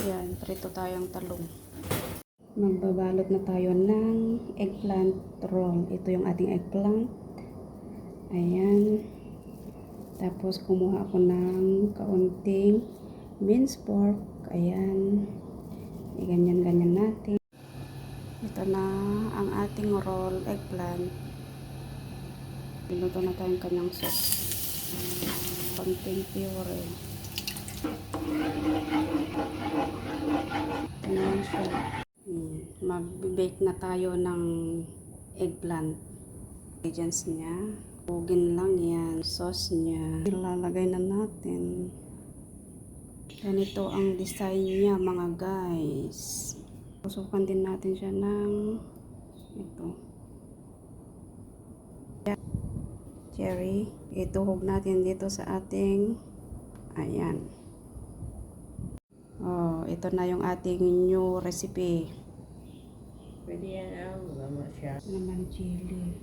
Ayan, prito tayong talong. Magbabalot na tayo ng eggplant roll. Ito yung ating eggplant. Ayan. Tapos kumuha ako ng kaunting minced pork. Ayan. Ganyan-ganyan natin. Ito na ang ating roll eggplant. Pinuto na tayong kanyang sauce. Konting puree. Ayan siya. Mag-bake na tayo ng eggplant. Ingredients niya. Ugin lang yan. Sauce niya. Ilalagay na natin. Ganito ang design niya mga guys. Pusukan din natin siya ng ito. Cherry. Ituhog natin dito sa ating ayan. Oh, ito na yung ating new recipe. Pwede yan ang lama siya. Naman chili.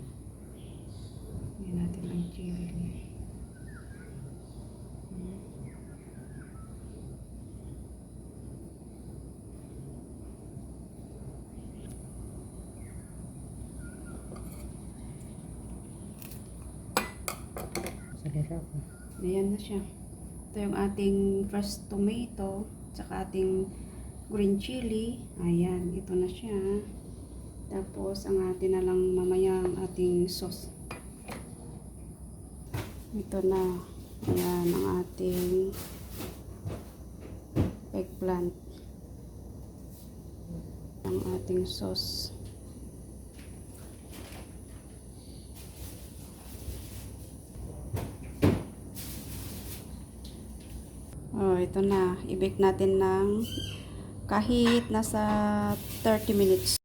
Hindi natin ang chili. Sarap. Ayan na siya. Ito yung ating fresh tomato, tsaka ating green chili. Ayan, ito na siya. Tapos, ang atin na lang mamaya ang ating sauce. Ito na. Ayan, ang ating eggplant. Ang ating sauce. Oh, ito na. I-bake natin ng kahit nasa 30 minutes.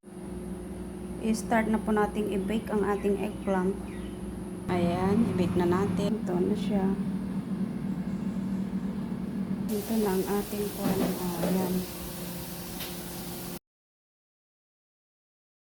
I-start na po natin i-bake ang ating eggplant. Ayan, i-bake na natin. Ito na siya. Ito na ang ating corn. Ayan.